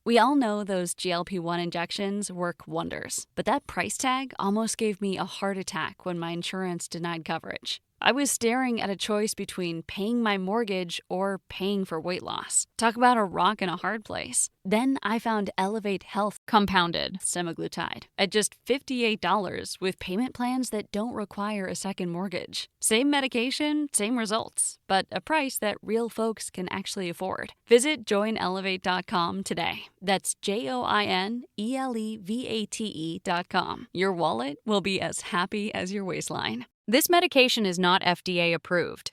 We all know those GLP-1 injections work wonders, but that price tag almost gave me a heart attack when my insurance denied coverage. I was staring at a choice between paying my mortgage or paying for weight loss. Talk about a rock in a hard place. Then I found Elevate Health compounded semaglutide at just $58 with payment plans that don't require a second mortgage. Same medication, same results, but a price that real folks can actually afford. Visit joinelevate.com today. That's JOINELEVATE.com. Your wallet will be as happy as your waistline. This medication is not FDA approved.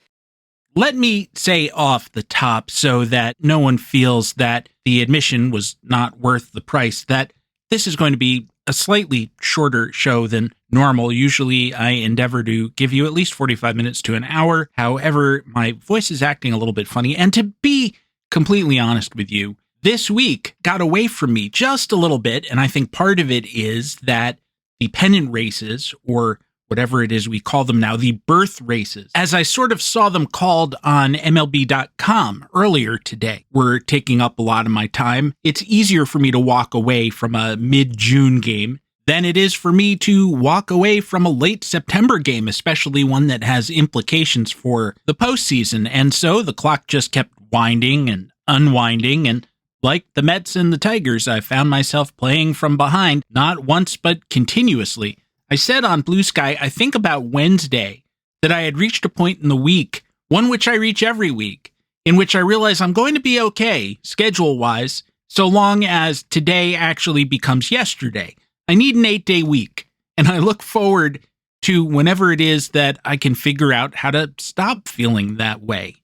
Let me say off the top, so that no one feels that the admission was not worth the price, that this is going to be a slightly shorter show than normal. Usually I endeavor to give you at least 45 minutes to an hour. However, my voice is acting a little bit funny. And to be completely honest with you, this week got away from me just a little bit. And I think part of it is that the pennant races, or whatever it is we call them now, the birth races, as I sort of saw them called on MLB.com earlier today, were taking up a lot of my time. It's easier for me to walk away from a mid-June game than it is for me to walk away from a late September game, especially one that has implications for the postseason. And so the clock just kept winding and unwinding, and like the Mets and the Tigers, I found myself playing from behind, not once but continuously. I said on Blue Sky, I think about Wednesday, that I had reached a point in the week, one which I reach every week, in which I realize I'm going to be okay, schedule-wise, so long as today actually becomes yesterday. I need an 8-day week, and I look forward to whenever it is that I can figure out how to stop feeling that way.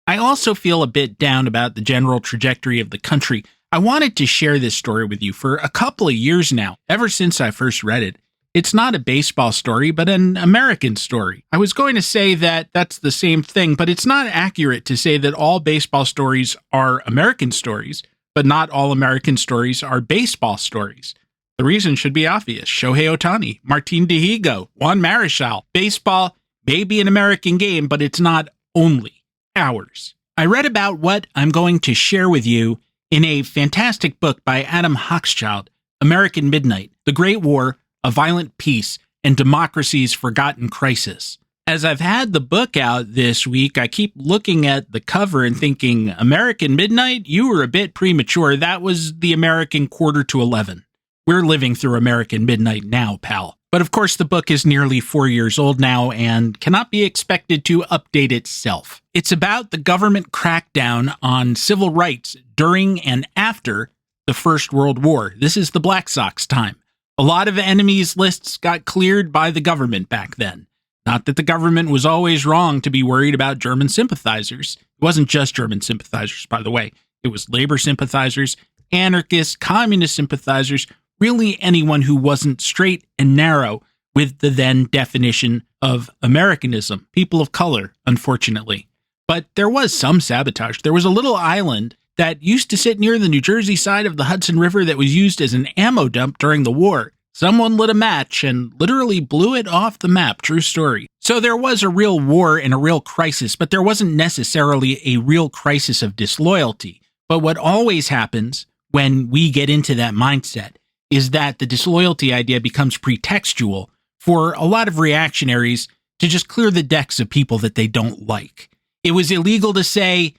I also feel a bit down about the general trajectory of the country. I wanted to share this story with you for a couple of years now, ever since I first read it. It's not a baseball story, but an American story. I was going to say that that's the same thing, but it's not accurate to say that all baseball stories are American stories, but not all American stories are baseball stories. The reason should be obvious. Shohei Ohtani, Martin Dihigo, Juan Marichal. Baseball may be an American game, but it's not only ours. I read about what I'm going to share with you in a fantastic book by Adam Hochschild, American Midnight, The Great War, A Violent Peace, and Democracy's Forgotten Crisis. As I've had the book out this week, I keep looking at the cover and thinking, American Midnight? You were a bit premature. That was the American 11:45. We're living through American Midnight now, pal. But of course, the book is nearly 4 years old now and cannot be expected to update itself. It's about the government crackdown on civil rights during and after the First World War. This is the Black Sox time. A lot of enemies lists got cleared by the government back then. Not that the government was always wrong to be worried about German sympathizers. It wasn't just German sympathizers, by the way. It was labor sympathizers, anarchists, communist sympathizers, really anyone who wasn't straight and narrow with the then definition of Americanism. People of color, unfortunately. But there was some sabotage. There was a little island that used to sit near the New Jersey side of the Hudson River that was used as an ammo dump during the war. Someone lit a match and literally blew it off the map. True story. So there was a real war and a real crisis, but there wasn't necessarily a real crisis of disloyalty. But what always happens when we get into that mindset is that the disloyalty idea becomes pretextual for a lot of reactionaries to just clear the decks of people that they don't like. It was illegal to say,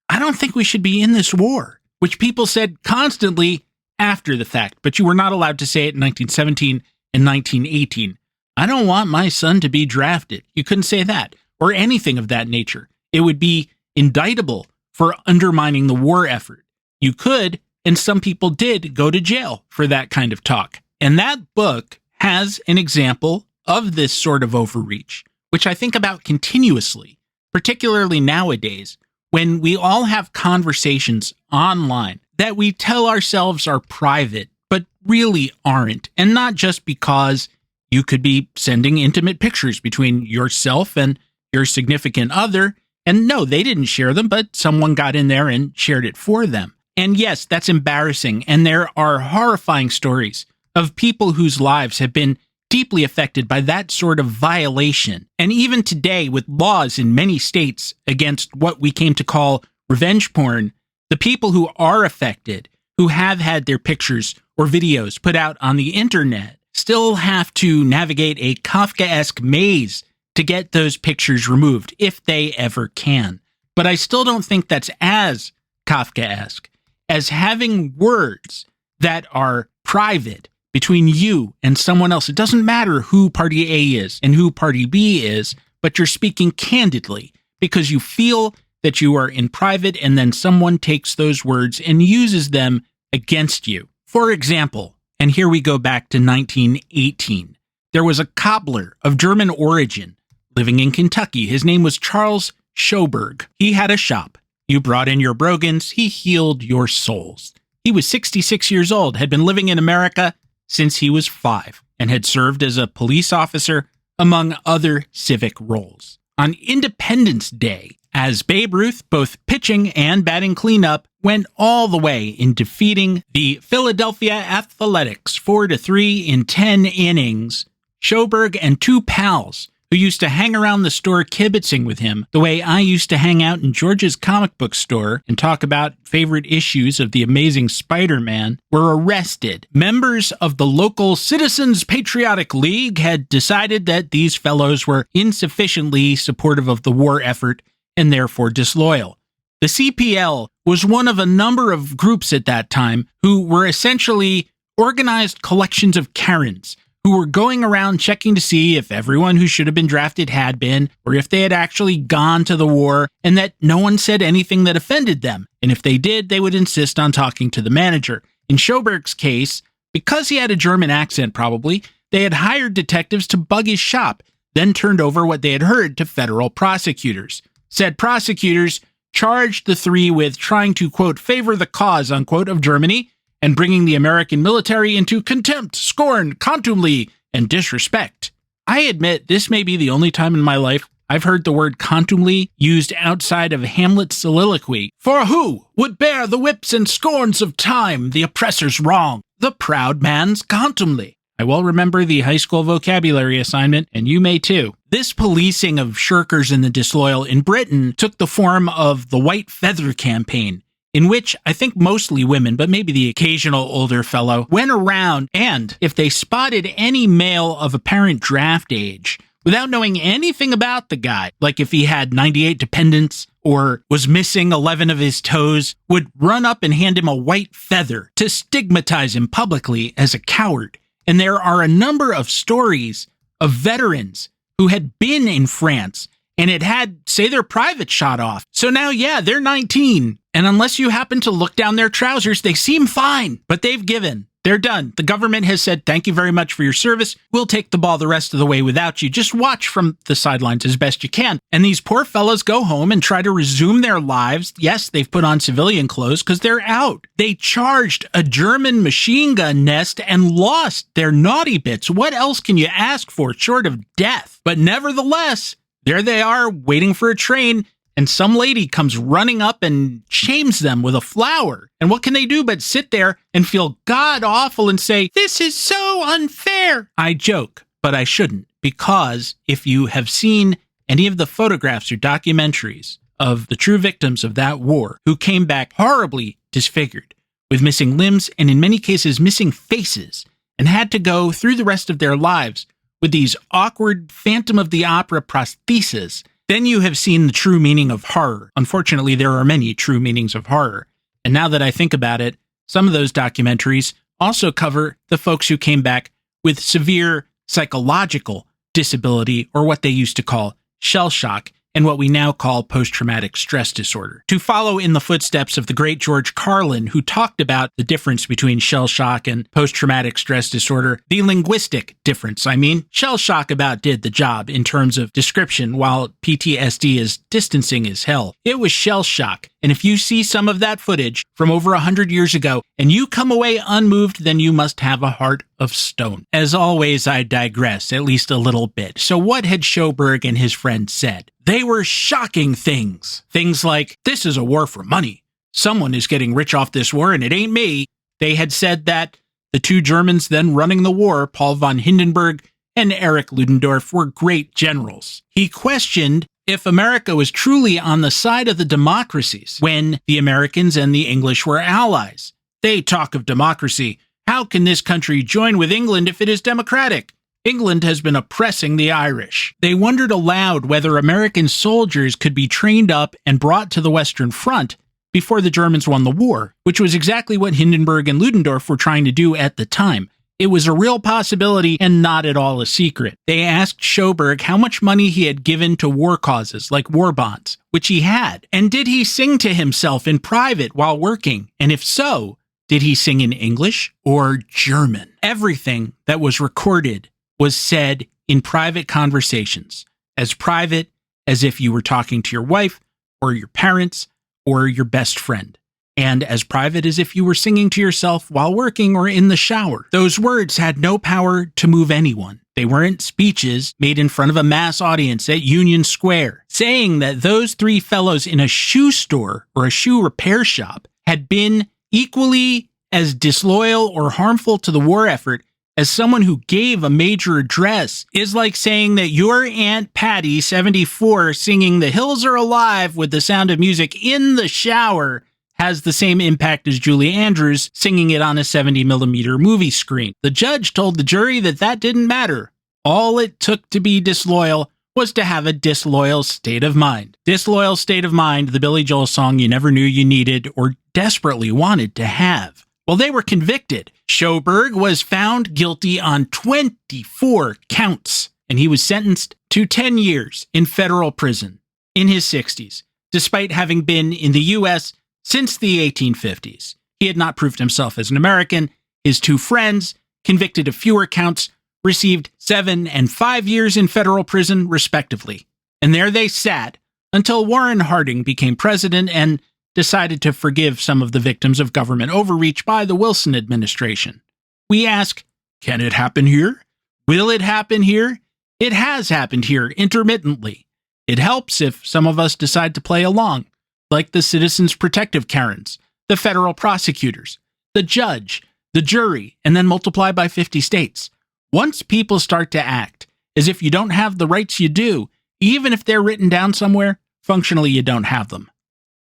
I don't think we should be in this war, which people said constantly after the fact, but you were not allowed to say it in 1917 and 1918. I don't want my son to be drafted. You couldn't say that, or anything of that nature. It would be indictable for undermining the war effort. You could, and some people did, go to jail for that kind of talk. And that book has an example of this sort of overreach, which I think about continuously, particularly nowadays, when we all have conversations online that we tell ourselves are private, but really aren't. And not just because you could be sending intimate pictures between yourself and your significant other. And no, they didn't share them, but someone got in there and shared it for them. And yes, that's embarrassing. And there are horrifying stories of people whose lives have been deeply affected by that sort of violation. And even today, with laws in many states against what we came to call revenge porn, the people who are affected, who have had their pictures or videos put out on the internet still have to navigate a Kafkaesque maze to get those pictures removed, if they ever can. But I still don't think that's as Kafkaesque as having words that are private between you and someone else. It doesn't matter who party A is and who party B is, but you're speaking candidly because you feel that you are in private, and then someone takes those words and uses them against you. For example, and here we go back to 1918, there was a cobbler of German origin living in Kentucky. His name was Charles Schoberg. He had a shop. You brought in your brogans, he healed your souls. He was 66 years old, had been living in America since he was 5, and had served as a police officer, among other civic roles. On Independence Day, as Babe Ruth, both pitching and batting cleanup, went all the way in defeating the Philadelphia Athletics 4-3 in 10 innings, Schoberg and 2 pals who used to hang around the store kibitzing with him the way I used to hang out in George's comic book store and talk about favorite issues of The Amazing Spider-Man, were arrested. Members of the local Citizens Patriotic League had decided that these fellows were insufficiently supportive of the war effort and therefore disloyal. The CPL was one of a number of groups at that time who were essentially organized collections of Karens who were going around checking to see if everyone who should have been drafted had been, or if they had actually gone to the war, and that no one said anything that offended them. And if they did, they would insist on talking to the manager. In Schoberg's case, because he had a German accent probably, they had hired detectives to bug his shop, then turned over what they had heard to federal prosecutors. Said prosecutors charged the three with trying to, quote, favor the cause, unquote, of Germany, and bringing the American military into contempt, scorn, contumely, and disrespect. I admit this may be the only time in my life I've heard the word contumely used outside of Hamlet's soliloquy. For who would bear the whips and scorns of time, the oppressor's wrong, the proud man's contumely? I well remember the high school vocabulary assignment, and you may too. This policing of shirkers and the disloyal in Britain took the form of the White Feather Campaign, in which I think mostly women, but maybe the occasional older fellow, went around and, if they spotted any male of apparent draft age, without knowing anything about the guy, like if he had 98 dependents or was missing 11 of his toes, would run up and hand him a white feather to stigmatize him publicly as a coward. And there are a number of stories of veterans who had been in France and it had, say, their private shot off. So now, yeah, they're 19. And unless you happen to look down their trousers, they seem fine. But they've given. They're done. The government has said, thank you very much for your service. We'll take the ball the rest of the way without you. Just watch from the sidelines as best you can. And these poor fellas go home and try to resume their lives. Yes, they've put on civilian clothes because they're out. They charged a German machine gun nest and lost their naughty bits. What else can you ask for short of death? But nevertheless, there they are waiting for a train, and some lady comes running up and shames them with a flower. And what can they do but sit there and feel god-awful and say, this is so unfair? I joke, but I shouldn't, because if you have seen any of the photographs or documentaries of the true victims of that war who came back horribly disfigured, with missing limbs and in many cases missing faces, and had to go through the rest of their lives with these awkward Phantom of the Opera prostheses, then you have seen the true meaning of horror. Unfortunately, there are many true meanings of horror. And now that I think about it, some of those documentaries also cover the folks who came back with severe psychological disability, or what they used to call shell shock, and what we now call post-traumatic stress disorder. To follow in the footsteps of the great George Carlin, who talked about the difference between shell shock and post-traumatic stress disorder, the linguistic difference, I mean. Shell shock about did the job in terms of description, while PTSD is distancing as hell. It was shell shock. And if you see some of that footage from over 100 years ago and you come away unmoved, then you must have a heart of stone. As always, I digress at least a little bit. So what had Schoberg and his friends said? They were shocking things. Things like, this is a war for money. Someone is getting rich off this war and it ain't me. They had said that the two Germans then running the war, Paul von Hindenburg and Erich Ludendorff, were great generals. He questioned if America was truly on the side of the democracies when the Americans and the English were allies. They talk of democracy. How can this country join with England if it is democratic? England has been oppressing the Irish. They wondered aloud whether American soldiers could be trained up and brought to the Western Front before the Germans won the war, which was exactly what Hindenburg and Ludendorff were trying to do at the time. It was a real possibility and not at all a secret. They asked Sjoberg how much money he had given to war causes, like war bonds, which he had. And did he sing to himself in private while working? And if so, did he sing in English or German? Everything that was recorded was said in private conversations, as private as if you were talking to your wife or your parents or your best friend, and as private as if you were singing to yourself while working or in the shower. Those words had no power to move anyone. They weren't speeches made in front of a mass audience at Union Square, saying that those three fellows in a shoe store or a shoe repair shop had been equally as disloyal or harmful to the war effort as someone who gave a major address is like saying that your Aunt Patty, 74, singing "The Hills Are Alive" with the Sound of Music in the shower has the same impact as Julie Andrews singing it on a 70mm movie screen. The judge told the jury that that didn't matter. All it took to be disloyal was to have a disloyal state of mind. Disloyal State of Mind, the Billy Joel song you never knew you needed or desperately wanted to have. Well, they were convicted. Sjoberg was found guilty on 24 counts, and he was sentenced to 10 years in federal prison in his 60s, despite having been in the U.S. since the 1850s. He had not proved himself as an American. His two friends, convicted of fewer counts, received 7 and 5 years in federal prison, respectively. And there they sat until Warren Harding became president and decided to forgive some of the victims of government overreach by the Wilson administration. We ask, can it happen here? Will it happen here? It has happened here intermittently. It helps if some of us decide to play along, like the Citizens Protective Karens, the federal prosecutors, the judge, the jury, and then multiply by 50 states. Once people start to act as if you don't have the rights you do, even if they're written down somewhere, functionally you don't have them.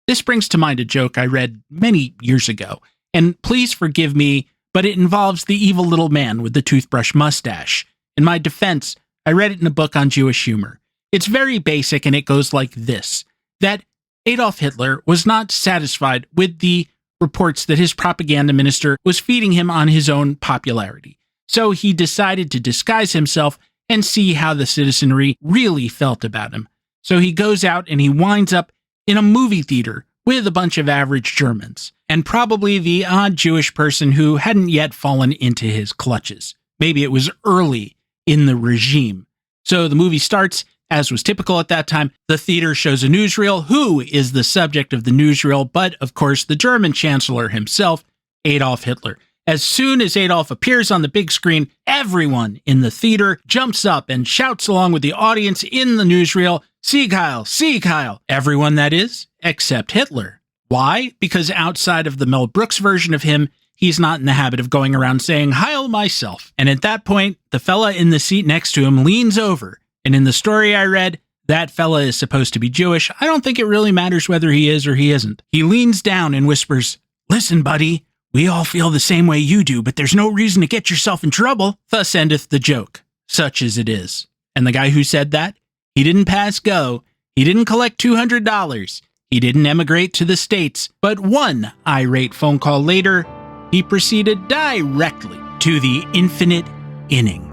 This brings to mind a joke I read many years ago, and please forgive me, but it involves the evil little man with the toothbrush mustache. In my defense, I read it in a book on Jewish humor. It's very basic, and it goes like this, that Adolf Hitler was not satisfied with the reports that his propaganda minister was feeding him on his own popularity. So he decided to disguise himself and see how the citizenry really felt about him. So he goes out and he winds up in a movie theater with a bunch of average Germans, and probably the odd Jewish person who hadn't yet fallen into his clutches. Maybe it was early in the regime. So the movie starts, as was typical at that time. The theater shows a newsreel. Who is the subject of the newsreel? But, of course, the German chancellor himself, Adolf Hitler. As soon as Adolf appears on the big screen, everyone in the theater jumps up and shouts along with the audience in the newsreel, "Sieg Heil! Sieg Heil!" Everyone, that is, except Hitler. Why? Because outside of the Mel Brooks version of him, he's not in the habit of going around saying, "Heil myself." And at that point, the fella in the seat next to him leans over. And in the story I read, that fella is supposed to be Jewish. I don't think it really matters whether he is or he isn't. He leans down and whispers, "Listen, buddy, we all feel the same way you do, but there's no reason to get yourself in trouble." Thus endeth the joke, such as it is. And the guy who said that, he didn't pass go. He didn't collect $200. He didn't emigrate to the States. But one irate phone call later, he proceeded directly to the infinite inning.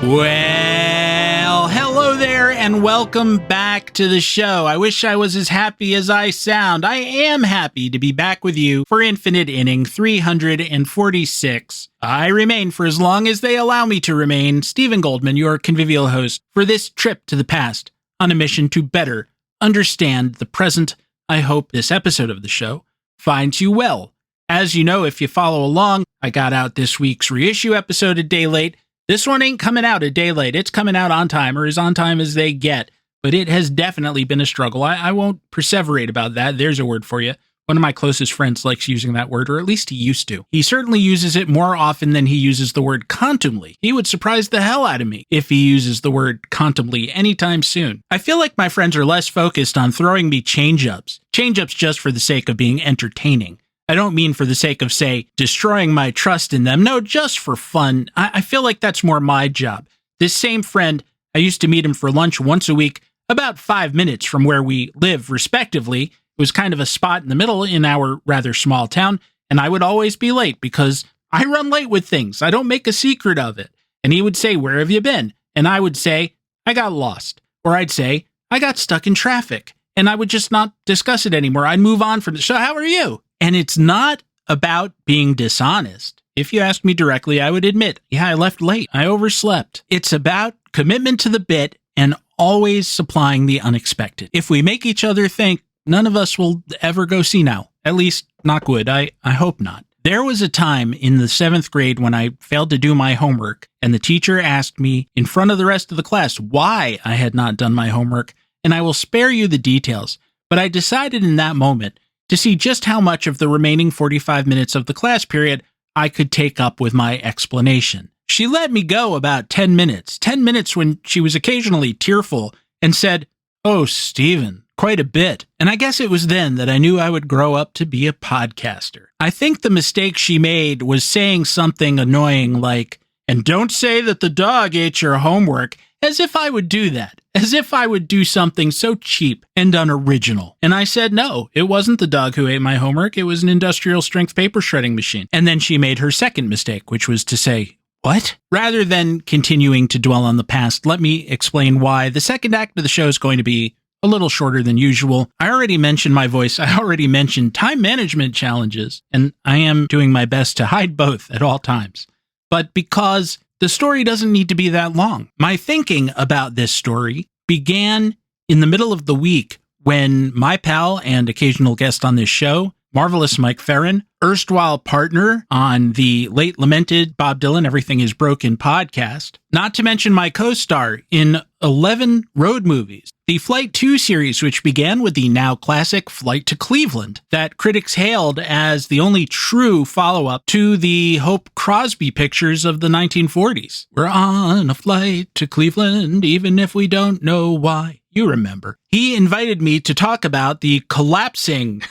Well, hello there and welcome back to the show. I wish I was as happy as I sound. I am happy to be back with you for Infinite Inning 346. I remain, for as long as they allow me to remain, Stephen Goldman, your convivial host, for this trip to the past on a mission to better understand the present I hope this episode of the show finds you well. As you know, if you follow along, I got out this week's reissue episode a day late. This one ain't coming out a day late. It's coming out on time, or as on time as they get. But it has definitely been a struggle. I won't perseverate about that. There's a word for you. One of my closest friends likes using that word, or at least he used to. He certainly uses it more often than he uses the word contumely. He would surprise the hell out of me if he uses the word contumely anytime soon. I feel like my friends are less focused on throwing me change-ups. Change-ups just for the sake of being entertaining. I don't mean for the sake of, say, destroying my trust in them. No, just for fun. I feel like that's more my job. This same friend, I used to meet him for lunch once a week, about 5 minutes from where we live, respectively. It was kind of a spot in the middle in our rather small town, and I would always be late because I run late with things. I don't make a secret of it. And he would say, "Where have you been?" And I would say, "I got lost." Or I'd say, "I got stuck in traffic." And I would just not discuss it anymore. I'd move on from it. "So how are you?" And it's not about being dishonest. If you asked me directly, I would admit, yeah, I left late. I overslept. It's about commitment to the bit and always supplying the unexpected. If we make each other think, none of us will ever go senile. At least, knock wood, I hope not. There was a time in the 7th grade when I failed to do my homework, and the teacher asked me in front of the rest of the class why I had not done my homework, and I will spare you the details, but I decided in that moment to see just how much of the remaining 45 minutes of the class period I could take up with my explanation. She let me go about 10 minutes when she was occasionally tearful and said, "Oh, Stephen, quite a bit." And I guess it was then that I knew I would grow up to be a podcaster. I think the mistake she made was saying something annoying like, "And don't say that the dog ate your homework," as if I would do that, as if I would do something so cheap and unoriginal. And I said, no, it wasn't the dog who ate my homework. It was an industrial strength paper shredding machine. And then she made her second mistake, which was to say, "What?" Rather than continuing to dwell on the past, let me explain why the second act of the show is going to be a little shorter than usual. I already mentioned my voice. I already mentioned time management challenges, and I am doing my best to hide both at all times. But because the story doesn't need to be that long. My thinking about this story began in the middle of the week when my pal and occasional guest on this show, Marvelous Mike Ferrin, erstwhile partner on the late lamented Bob Dylan Everything Is Broken podcast, not to mention my co-star in 11 road movies, the Flight 2 series, which began with the now classic Flight to Cleveland, that critics hailed as the only true follow-up to the Hope Crosby pictures of the 1940s. We're on a flight to Cleveland, even if we don't know why. You remember. He invited me to talk about the collapsing.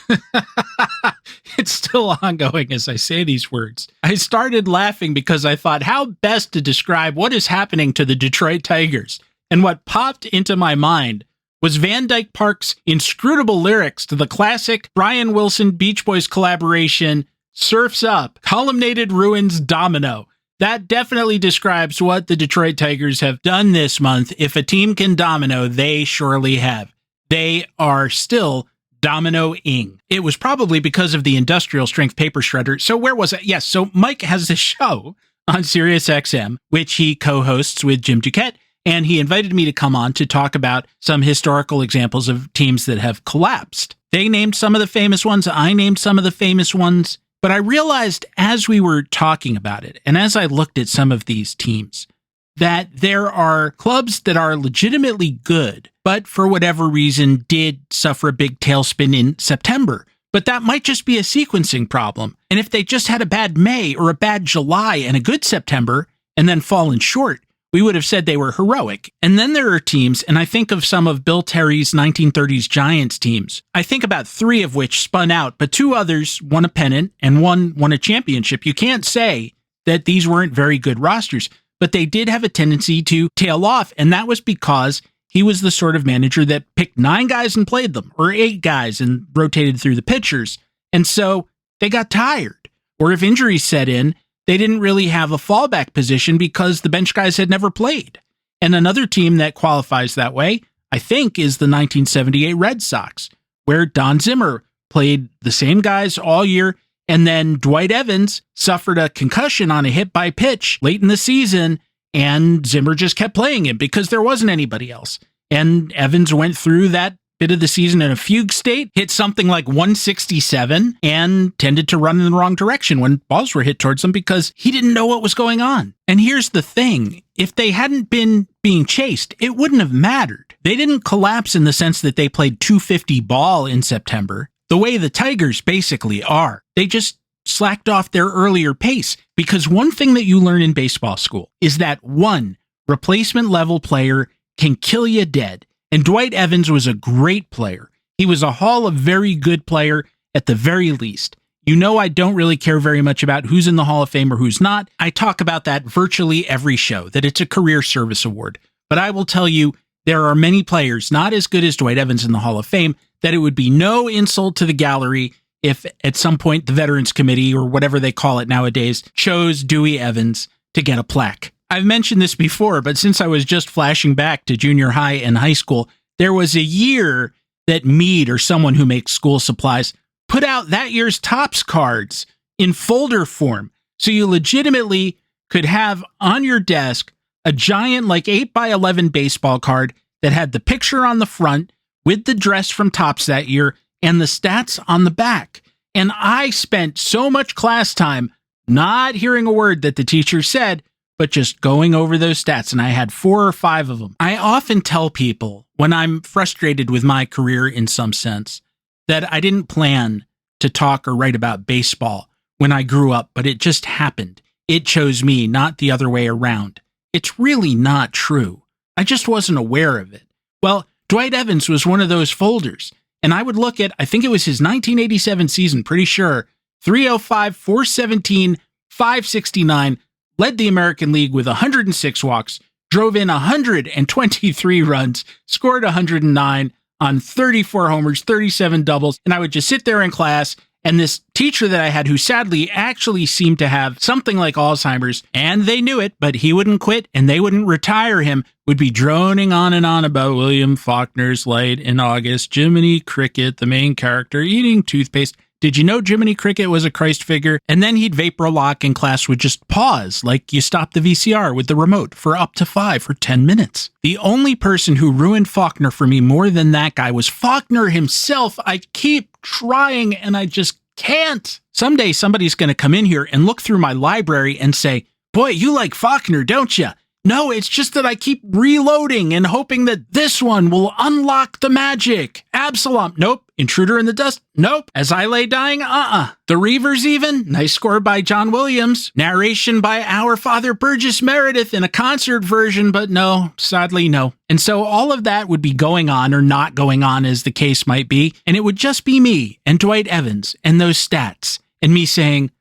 It's still ongoing as I say these words. I started laughing because I thought how best to describe what is happening to the Detroit Tigers. And what popped into my mind was Van Dyke Park's inscrutable lyrics to the classic Brian Wilson Beach Boys collaboration, Surf's Up, Columnated Ruins Domino. That definitely describes what the Detroit Tigers have done this month. If a team can domino, they surely have. They are still dominoing. It was probably because of the industrial strength paper shredder. So where was it? Yes, so Mike has a show on Sirius XM, which he co-hosts with Jim Duquette, and he invited me to come on to talk about some historical examples of teams that have collapsed. They named some of the famous ones. I named some of the famous ones. But I realized as we were talking about it, and as I looked at some of these teams, that there are clubs that are legitimately good, but for whatever reason did suffer a big tailspin in September. But that might just be a sequencing problem. And if they just had a bad May or a bad July and a good September, and then fallen short, we would have said they were heroic. And then there are teams, and I think of some of Bill Terry's 1930s Giants teams. I think about 3 of which spun out, but 2 others won a pennant and one won a championship. You can't say that these weren't very good rosters, but they did have a tendency to tail off, and that was because he was the sort of manager that picked 9 guys and played them, or 8 guys and rotated through the pitchers. And so they got tired. Or if injuries set in, they didn't really have a fallback position because the bench guys had never played. And another team that qualifies that way, I think, is the 1978 Red Sox, where Don Zimmer played the same guys all year, and then Dwight Evans suffered a concussion on a hit by pitch late in the season, and Zimmer just kept playing him because there wasn't anybody else. And Evans went through that bit of the season in a fugue state, hit something like 167, and tended to run in the wrong direction when balls were hit towards him because he didn't know what was going on. And here's the thing. If they hadn't been being chased, it wouldn't have mattered. They didn't collapse in the sense that they played 250 ball in September, the way the Tigers basically are. They just slacked off their earlier pace, because one thing that you learn in baseball school is that one replacement level player can kill you dead. And Dwight Evans was a great player. He was a Hall of Very Good player at the very least. You know, I don't really care very much about who's in the Hall of Fame or who's not. I talk about that virtually every show, that it's a career service award. But I will tell you, there are many players not as good as Dwight Evans in the Hall of Fame, that it would be no insult to the gallery if at some point the Veterans Committee, or whatever they call it nowadays, chose Dewey Evans to get a plaque. I've mentioned this before, but since I was just flashing back to junior high and high school, there was a year that Mead, or someone who makes school supplies, put out that year's Topps cards in folder form. So you legitimately could have on your desk a giant, like 8x11 baseball card that had the picture on the front with the dress from Topps that year and the stats on the back. And I spent so much class time not hearing a word that the teacher said, but just going over those stats. And I had 4 or 5 of them. I often tell people when I'm frustrated with my career in some sense that I didn't plan to talk or write about baseball when I grew up, but it just happened. It chose me, not the other way around. It's really not true. I just wasn't aware of it. Well, Dwight Evans was one of those folders. And I would look at, I think it was his 1987 season, pretty sure, 305, 417, 569, led the American League with 106 walks, drove in 123 runs, scored 109 on 34 homers, 37 doubles. And I would just sit there in class, and this teacher that I had, who sadly actually seemed to have something like Alzheimer's, and they knew it, but he wouldn't quit and they wouldn't retire him, would be droning on and on about William Faulkner's Light in August, Jiminy Cricket, the main character, eating toothpaste. Did you know Jiminy Cricket was a Christ figure? And then he'd vapor lock and class would just pause, like you stop the VCR with the remote, for up to 5 or 10 minutes. The only person who ruined Faulkner for me more than that guy was Faulkner himself. I keep trying and I just can't. Someday somebody's going to come in here and look through my library and say, boy, you like Faulkner, don't you? No, it's just that I keep reloading and hoping that this one will unlock the magic. Absalom, nope. Intruder in the Dust, nope. As I Lay Dying, The Reavers even, nice score by John Williams. Narration by our Father Burgess Meredith in a concert version, but no, sadly no. And so all of that would be going on, or not going on as the case might be, and it would just be me and Dwight Evans and those stats, and me saying,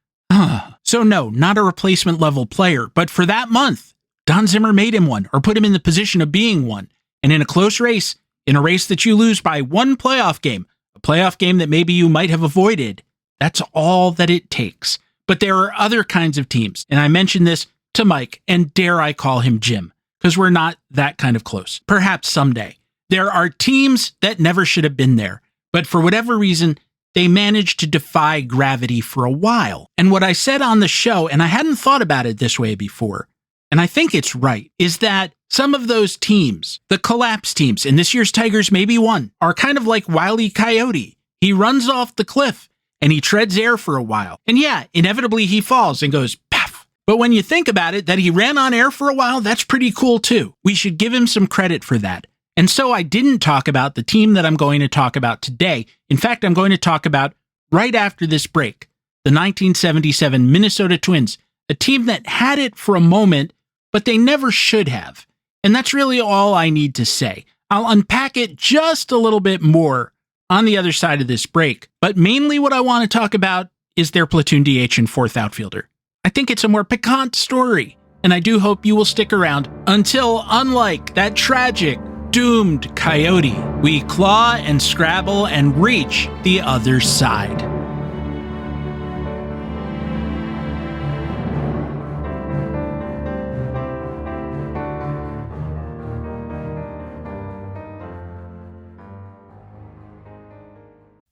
So no, not a replacement level player, but for that month, Don Zimmer made him one, or put him in the position of being one. And in a close race, in a race that you lose by one playoff game, a playoff game that maybe you might have avoided, that's all that it takes. But there are other kinds of teams, and I mentioned this to Mike, and dare I call him Jim, because we're not that kind of close. Perhaps someday. There are teams that never should have been there, but for whatever reason, they managed to defy gravity for a while. And what I said on the show, and I hadn't thought about it this way before, and I think it's right, is that some of those teams, the collapse teams, and this year's Tigers maybe one, are kind of like Wile E. Coyote. He runs off the cliff and he treads air for a while. And yeah, inevitably he falls and goes paf. But when you think about it, that he ran on air for a while, that's pretty cool too. We should give him some credit for that. And so I didn't talk about the team that I'm going to talk about today. In fact, I'm going to talk about, right after this break, the 1977 Minnesota Twins, a team that had it for a moment, but they never should have. And that's really all I need to say. I'll unpack it just a little bit more on the other side of this break. But mainly what I want to talk about is their platoon DH and fourth outfielder. I think it's a more piquant story, and I do hope you will stick around until, unlike that tragic, doomed coyote, we claw and scrabble and reach the other side.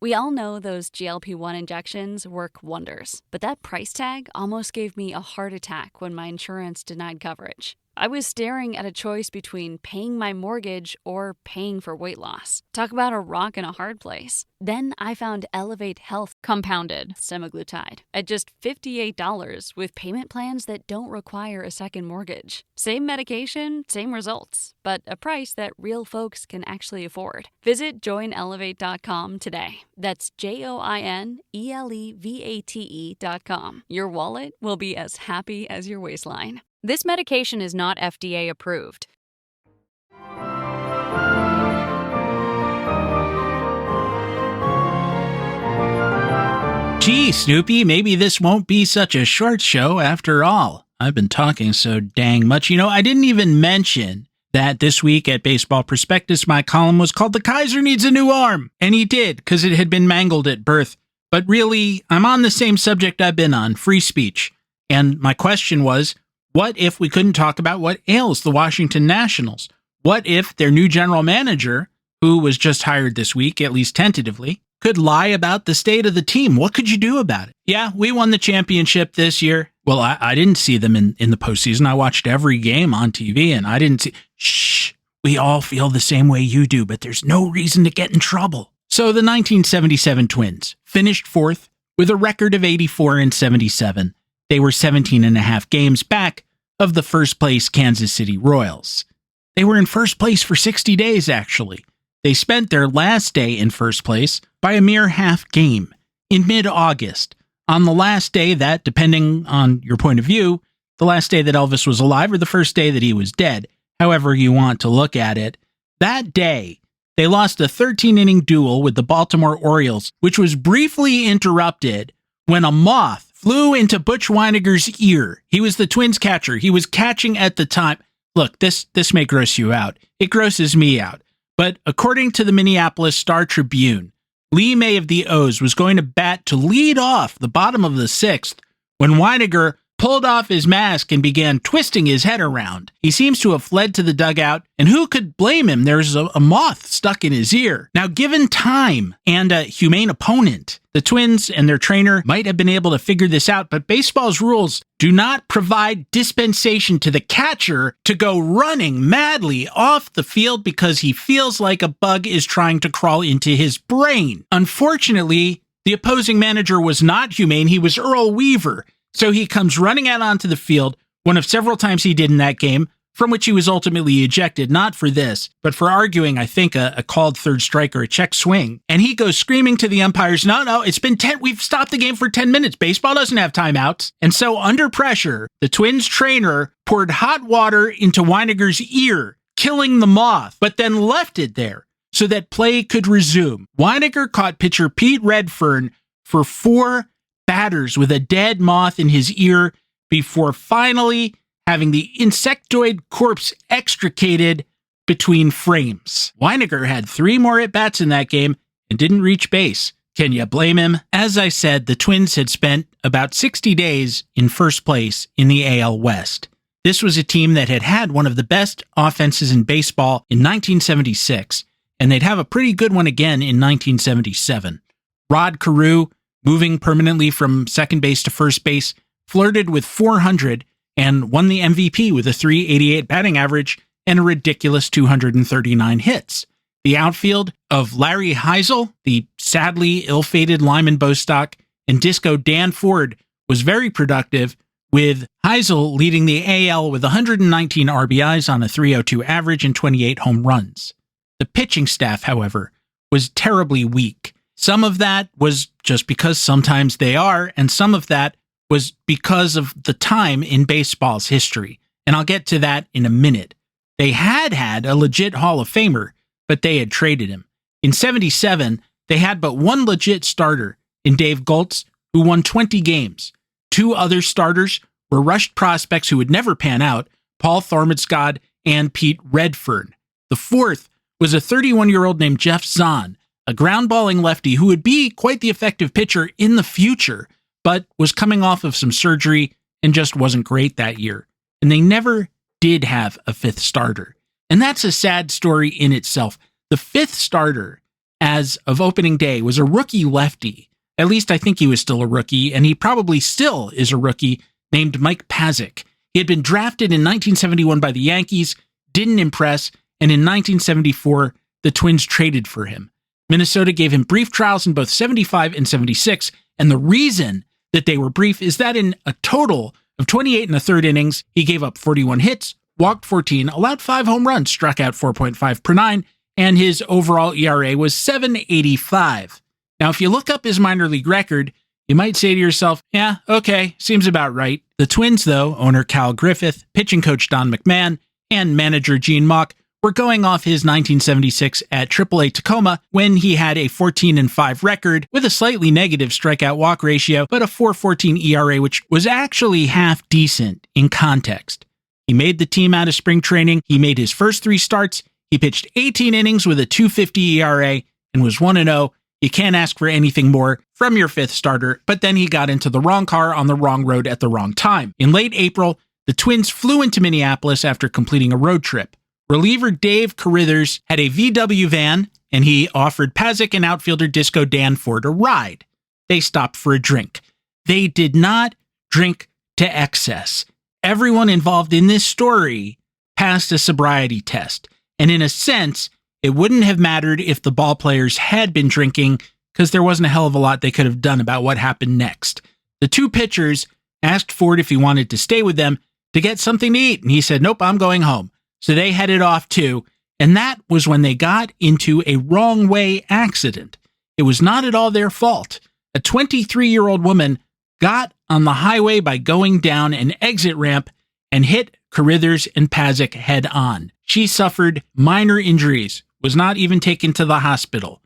We all know those GLP-1 injections work wonders, but that price tag almost gave me a heart attack when my insurance denied coverage. I was staring at a choice between paying my mortgage or paying for weight loss. Talk about a rock and a hard place. Then I found Elevate Health Compounded semaglutide at just $58 with payment plans that don't require a second mortgage. Same medication, same results, but a price that real folks can actually afford. Visit joinelevate.com today. That's JOINELEVATE.com. Your wallet will be as happy as your waistline. This medication is not FDA approved. Gee, Snoopy, maybe this won't be such a short show after all. I've been talking so dang much. You know, I didn't even mention that this week at Baseball Prospectus, my column was called "The Kaiser Needs a New Arm." And he did, because it had been mangled at birth. But really, I'm on the same subject I've been on, free speech. And my question was, what if we couldn't talk about what ails the Washington Nationals? What if their new general manager, who was just hired this week, at least tentatively, could lie about the state of the team? What could you do about it? Yeah, we won the championship this year. Well, I didn't see them in the postseason. I watched every game on TV, and I didn't see... Shh, we all feel the same way you do, but there's no reason to get in trouble. So the 1977 Twins finished fourth with a record of 84-77. They were 17 and a half games back of the first place Kansas City Royals. They were in first place for 60 days, actually. They spent their last day in first place by a mere half game in mid-August, on the last day that, depending on your point of view, the last day that Elvis was alive or the first day that he was dead, however you want to look at it. That day, they lost a 13-inning duel with the Baltimore Orioles, which was briefly interrupted when a moth flew into Butch Weiniger's ear. He was the Twins catcher. He was catching at the time. Look, this may gross you out. It grosses me out. But according to the Minneapolis Star-Tribune, Lee May of the O's was going to bat to lead off the bottom of the sixth when Weiniger pulled off his mask and began twisting his head around. He seems to have fled to the dugout, and who could blame him? There's a moth stuck in his ear. Now, given time and a humane opponent, the Twins and their trainer might have been able to figure this out, but baseball's rules do not provide dispensation to the catcher to go running madly off the field because he feels like a bug is trying to crawl into his brain. Unfortunately, the opposing manager was not humane. He was Earl Weaver. So he comes running out onto the field, one of several times he did in that game, from which he was ultimately ejected, not for this, but for arguing, I think, a called third strike or a check swing. And he goes screaming to the umpires, no, it's been 10, we've stopped the game for 10 minutes. Baseball doesn't have timeouts. And so under pressure, the Twins trainer poured hot water into Weiniger's ear, killing the moth, but then left it there so that play could resume. Weiniger caught pitcher Pete Redfern for 4 batters with a dead moth in his ear before finally having the insectoid corpse extricated between frames. Weiniger had 3 more at-bats in that game and didn't reach base. Can you blame him? As I said, the Twins had spent about 60 days in first place in the AL West. This was a team that had had one of the best offenses in baseball in 1976, and they'd have a pretty good one again in 1977. Rod Carew, moving permanently from second base to first base, flirted with 400 and won the MVP with a .388 batting average and a ridiculous 239 hits. The outfield of Larry Heisel, the sadly ill-fated Lyman Bostock, and Disco Dan Ford was very productive, with Heisel leading the AL with 119 RBIs on a .302 average and 28 home runs. The pitching staff, however, was terribly weak. Some of that was just because sometimes they are, and some of that was because of the time in baseball's history. And I'll get to that in a minute. They had a legit Hall of Famer, but they had traded him. In 77, they had but one legit starter in Dave Goltz, who won 20 games. 2 other starters were rushed prospects who would never pan out, Paul Thormodskod and Pete Redfern. The fourth was a 31-year-old named Jeff Zahn, a ground-balling lefty who would be quite the effective pitcher in the future, but was coming off of some surgery and just wasn't great that year. And they never did have a 5th starter. And that's a sad story in itself. The 5th starter, as of opening day, was a rookie lefty. At least I think he was still a rookie, and he probably still is a rookie, named Mike Pazik. He had been drafted in 1971 by the Yankees, didn't impress, and in 1974, the Twins traded for him. Minnesota gave him brief trials in both 75 and 76, and the reason that they were brief is that in a total of 28 and a third innings, he gave up 41 hits, walked 14, allowed 5 home runs, struck out 4.5 per 9, and his overall ERA was 7.85. Now, if you look up his minor league record, you might say to yourself, yeah, okay, seems about right. The Twins, though, owner Cal Griffith, pitching coach Don McMahon, and manager Gene Mauch were going off his 1976 at AAA Tacoma when he had a 14-5 record with a slightly negative strikeout walk ratio, but a 4.14 ERA, which was actually half decent in context. He made the team out of spring training. He made his first 3 starts. He pitched 18 innings with a 2.50 ERA and was 1-0. You can't ask for anything more from your 5th starter, but then he got into the wrong car on the wrong road at the wrong time. In late April, the Twins flew into Minneapolis after completing a road trip. Reliever Dave Carruthers had a VW van, and he offered Pazik and outfielder Disco Danford a ride. They stopped for a drink. They did not drink to excess. Everyone involved in this story passed a sobriety test, and in a sense, it wouldn't have mattered if the ball players had been drinking, because there wasn't a hell of a lot they could have done about what happened next. The 2 pitchers asked Ford if he wanted to stay with them to get something to eat, and he said, nope, I'm going home. So they headed off too, and that was when they got into a wrong way accident. It was not at all their fault. A 23-year-old woman got on the highway by going down an exit ramp and hit Carruthers and Pazik head on. She suffered minor injuries, was not even taken to the hospital.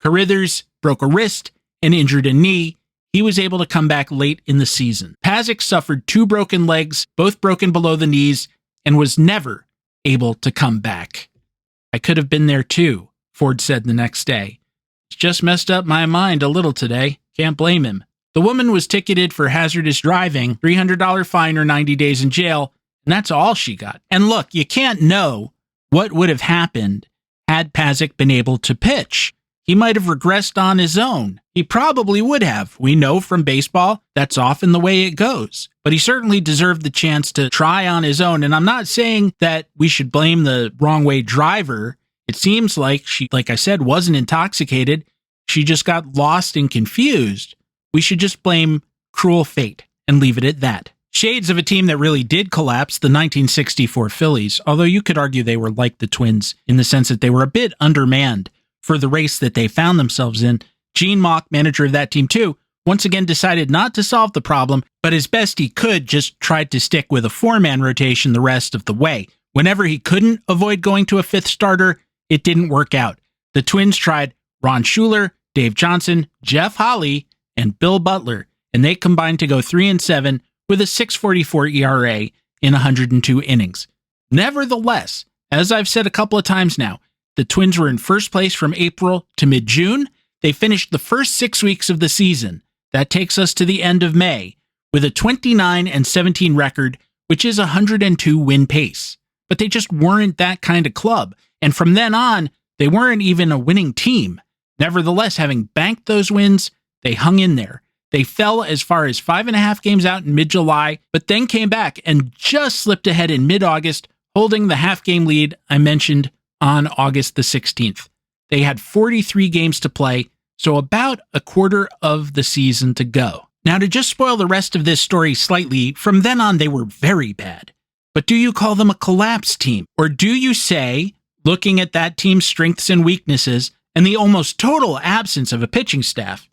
Carruthers broke a wrist and injured a knee. He was able to come back late in the season. Pazik suffered 2 broken legs, both broken below the knees, and was never able to come back. I could have been there too, Ford said the next day. It's just messed up my mind a little today. Can't blame him. The woman was ticketed for hazardous driving, $300 fine or 90 days in jail, and that's all she got. And look, you can't know what would have happened had Pazik been able to pitch. He might have regressed on his own. He probably would have. We know from baseball that's often the way it goes. But he certainly deserved the chance to try on his own. And I'm not saying that we should blame the wrong way driver. It seems like she, like I said, wasn't intoxicated. She just got lost and confused. We should just blame cruel fate and leave it at that. Shades of a team that really did collapse, the 1964 Phillies, although you could argue they were like the Twins in the sense that they were a bit undermanned for the race that they found themselves in. Gene Mauch, manager of that team too, once again decided not to solve the problem, but as best he could just tried to stick with a 4-man rotation the rest of the way. Whenever he couldn't avoid going to a 5th starter, it didn't work out. The Twins tried Ron Schuler, Dave Johnson, Jeff Holley, and Bill Butler, and they combined to go 3-7 with a 6.44 ERA in 102 innings. Nevertheless, as I've said a couple of times now, the Twins were in first place from April to mid-June. They finished the first 6 weeks of the season. That takes us to the end of May with a 29-17 record, which is a 102 win pace. But they just weren't that kind of club. And from then on, they weren't even a winning team. Nevertheless, having banked those wins, they hung in there. They fell as far as 5.5 games out in mid-July, but then came back and just slipped ahead in mid-August, holding the half-game lead I mentioned on August the 16th. They had 43 games to play, so about a quarter of the season to go. Now, to just spoil the rest of this story slightly, from then on they were very bad. But do you call them a collapse team? Or do you say, looking at that team's strengths and weaknesses and the almost total absence of a pitching staff,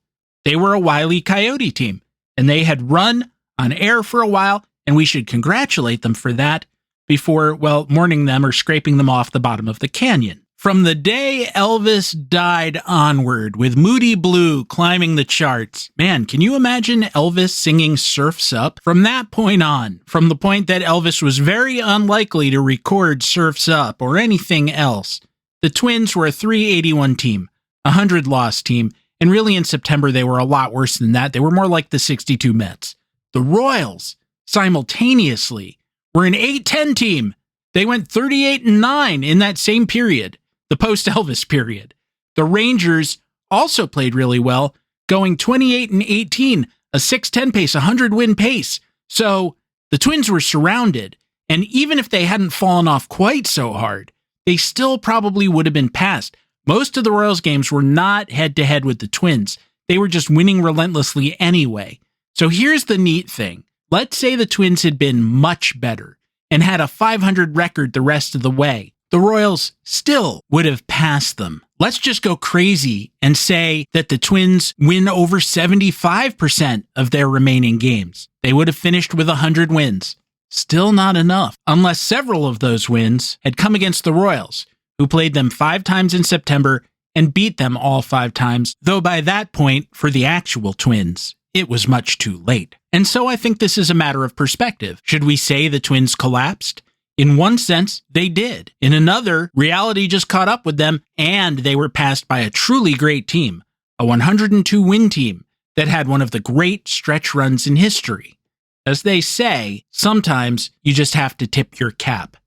they were a Wile E. Coyote team, and they had run on air for a while, and we should congratulate them for that before, well, mourning them or scraping them off the bottom of the canyon. From the day Elvis died onward, with Moody Blue climbing the charts. Man, can you imagine Elvis singing Surf's Up? From that point on, from the point that Elvis was very unlikely to record Surf's Up or anything else, the Twins were a 381 team, a 100-loss team, and really in September they were a lot worse than that. They were more like the 62 Mets. The Royals, simultaneously, were an 810 team. They went 38-9 in that same period, the post-Elvis period. The Rangers also played really well, going 28-18, a 610 pace, a 100-win pace. So The Twins were surrounded, and even if they hadn't fallen off quite so hard, they still probably would have been passed. Most of the Royals games were not head-to-head with the Twins. They were just winning relentlessly anyway. So here's the neat thing. Let's say the Twins had been much better and had a 500 record the rest of the way. The Royals still would have passed them. Let's just go crazy and say that the Twins win over 75% of their remaining games. They would have finished with 100 wins. Still not enough, unless several of those wins had come against the Royals, who played them 5 times in September and beat them all 5 times, though by that point, for the actual Twins, it was much too late. And so I think this is a matter of perspective. Should we say the Twins collapsed? In one sense, they did. In another, reality just caught up with them, and they were passed by a truly great team, a 102-win team that had one of the great stretch runs in history. As they say, sometimes you just have to tip your cap.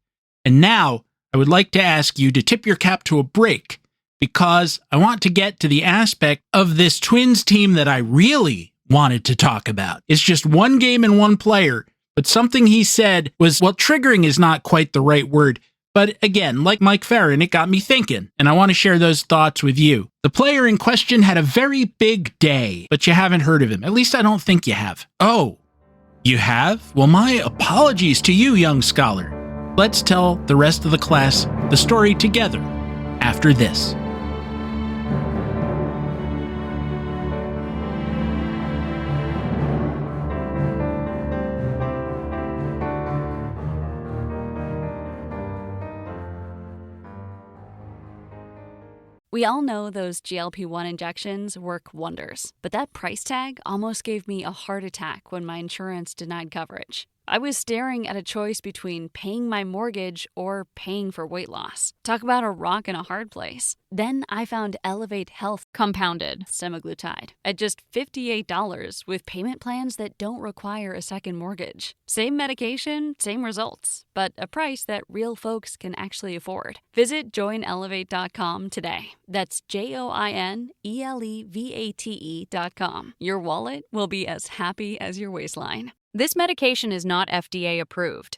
And now, I would like to ask you to tip your cap to a break, because I want to get to the aspect of this Twins team that I really wanted to talk about. It's just one game and one player, but something he said was, well, triggering is not quite the right word. But again, like Mike Farron, it got me thinking, and I want to share those thoughts with you. The player in question had a very big day, but you haven't heard of him. At least I don't think you have. Oh, you have? Well, my apologies to you, young scholar. Let's tell the rest of the class the story together after this. We all know those GLP-1 injections work wonders, but that price tag almost gave me a heart attack when my insurance denied coverage. I was staring at a choice between paying my mortgage or paying for weight loss. Talk about a rock and a hard place. Then I found Elevate Health compounded semaglutide at just $58 with payment plans that don't require a second mortgage. Same medication, same results, but a price that real folks can actually afford. Visit joinelevate.com today. That's JOINELEVATE.com. Your wallet will be as happy as your waistline. This medication is not FDA approved.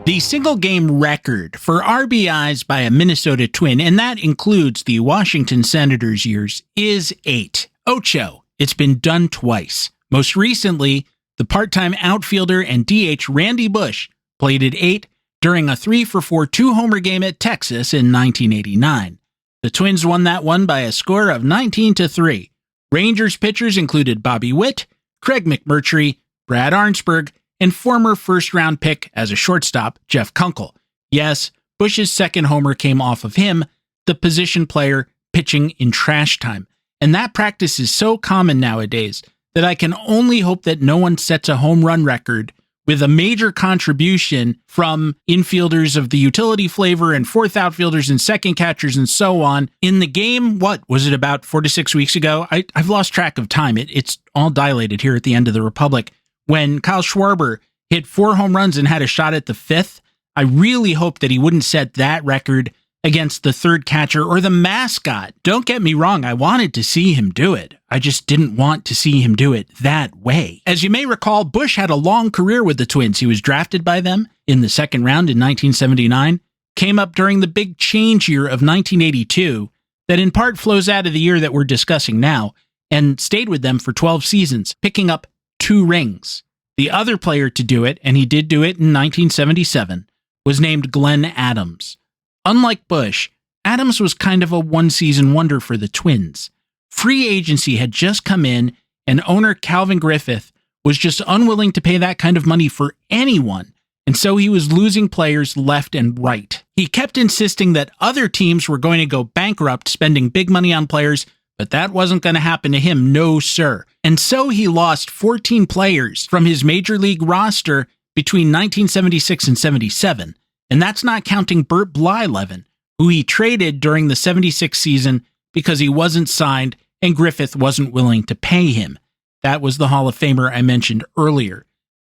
The single-game record for RBIs by a Minnesota Twin, and that includes the Washington Senators years, is 8. Ocho. It's been done twice. Most recently, the part-time outfielder and DH Randy Bush played at 8 during a 3-for-4 two-homer game at Texas in 1989. The Twins won that one by a score of 19-3. Rangers pitchers included Bobby Witt, Craig McMurtry, Brad Arnsberg, and former first-round pick as a shortstop, Jeff Kunkel. Yes, Bush's second homer came off of him, the position player pitching in trash time. And that practice is so common nowadays that I can only hope that no one sets a home run record with a major contribution from infielders of the utility flavor and fourth outfielders and second catchers and so on. In the game, what was it, about 4 to 6 weeks ago? I've lost track of time. It's all dilated here at the end of the Republic. When Kyle Schwarber hit 4 home runs and had a shot at the 5th, I really hope that he wouldn't set that record against the third catcher or the mascot. Don't get me wrong, I wanted to see him do it. I just didn't want to see him do it that way. As you may recall, Bush had a long career with the Twins. He was drafted by them in the second round in 1979, came up during the big change year of 1982 that in part flows out of the year that we're discussing now, and stayed with them for 12 seasons, picking up 2 rings. The other player to do it, and he did do it in 1977, was named Glenn Adams. Unlike Bush, Adams was kind of a one-season wonder for the Twins. Free agency had just come in, and owner Calvin Griffith was just unwilling to pay that kind of money for anyone, and so he was losing players left and right. He kept insisting that other teams were going to go bankrupt spending big money on players, but that wasn't going to happen to him, no sir. And so he lost 14 players from his major league roster between 1976 and 77. And that's not counting Burt Blyleven, who he traded during the 76 season because he wasn't signed and Griffith wasn't willing to pay him. That was the Hall of Famer I mentioned earlier.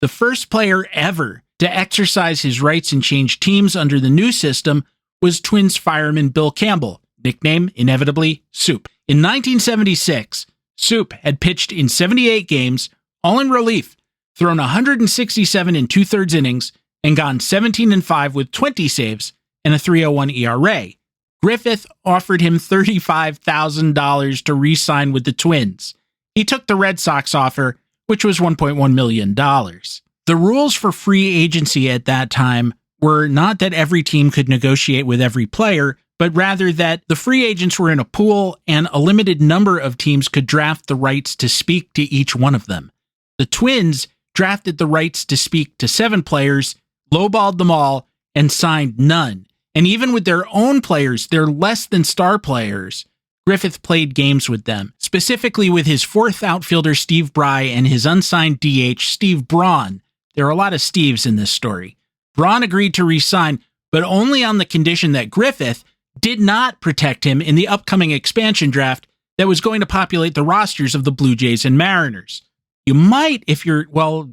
The first player ever to exercise his rights and change teams under the new system was Twins fireman Bill Campbell, nickname, inevitably, Soup. In 1976, Soup had pitched in 78 games, all in relief, thrown 167 and 2/3 innings, and gone 17-5 with 20 saves and a 3.01 ERA. Griffith offered him $35,000 to re-sign with the Twins. He took the Red Sox offer, which was $1.1 million. The rules for free agency at that time were not that every team could negotiate with every player, but rather that the free agents were in a pool and a limited number of teams could draft the rights to speak to each one of them. The Twins drafted the rights to speak to 7 players, lowballed them all, and signed none. And even with their own players, their less than star players, Griffith played games with them, specifically with his 4th outfielder Steve Bry and his unsigned DH Steve Braun. There are a lot of Steves in this story. Braun agreed to re-sign, but only on the condition that Griffith did not protect him in the upcoming expansion draft that was going to populate the rosters of the Blue Jays and Mariners. You might, if you're,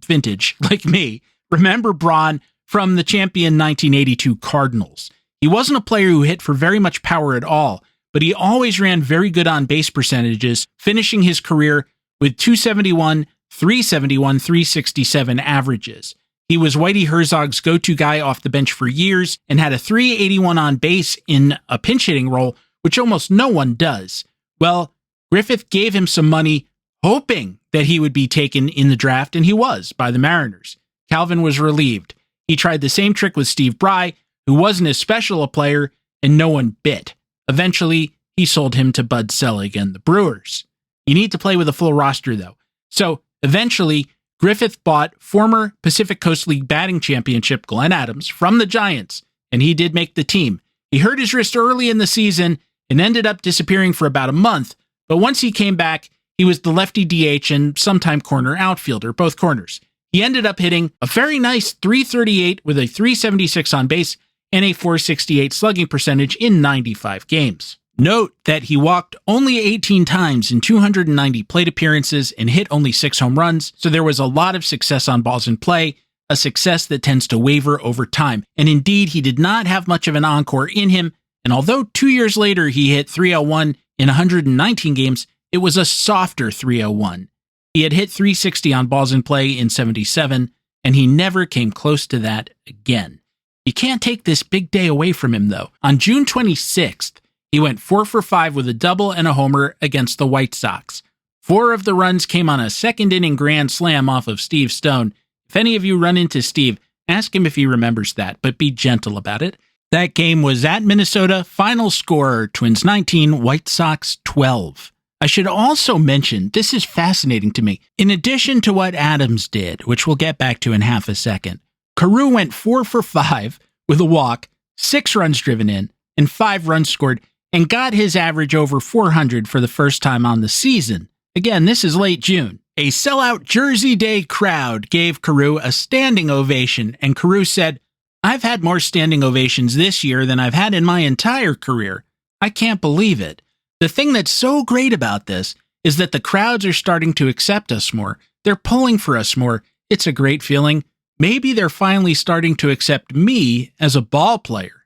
vintage, like me, remember Braun from the champion 1982 Cardinals. He wasn't a player who hit for very much power at all, but he always ran very good on-base percentages, finishing his career with 271, 371, 367 averages. He was Whitey Herzog's go-to guy off the bench for years and had a 381 on base in a pinch-hitting role, which almost no one does. Well, Griffith gave him some money, hoping that he would be taken in the draft, and he was, by the Mariners. Calvin was relieved. He tried the same trick with Steve Bry, who wasn't as special a player, and no one bit. Eventually, he sold him to Bud Selig and the Brewers. You need to play with a full roster, though. So, eventually, Griffith bought former Pacific Coast League batting championship Glenn Adams from the Giants, and he did make the team. He hurt his wrist early in the season and ended up disappearing for about a month, but once he came back, he was the lefty DH and sometime corner outfielder, both corners. He ended up hitting a very nice .338 with a .376 on base and a .468 slugging percentage in 95 games. Note that he walked only 18 times in 290 plate appearances and hit only 6 home runs, so there was a lot of success on balls in play, a success that tends to waver over time. And indeed, he did not have much of an encore in him, and although 2 years later he hit .301 in 119 games, it was a softer .301. He had hit .360 on balls in play in 77, and he never came close to that again. You can't take this big day away from him, though. On June 26th, he went 4 for 5 with a double and a homer against the White Sox. 4 of the runs came on a second-inning grand slam off of Steve Stone. If any of you run into Steve, ask him if he remembers that, but be gentle about it. That game was at Minnesota. Final score, Twins 19, White Sox 12. I should also mention, this is fascinating to me, in addition to what Adams did, which we'll get back to in half a second, Carew went 4 for 5 with a walk, 6 runs driven in, and 5 runs scored, and got his average over 400 for the first time on the season. Again, this is late June. A sellout Jersey Day crowd gave Carew a standing ovation, and Carew said, "I've had more standing ovations this year than I've had in my entire career. I can't believe it. The thing that's so great about this is that the crowds are starting to accept us more. They're pulling for us more. It's a great feeling. Maybe they're finally starting to accept me as a ball player."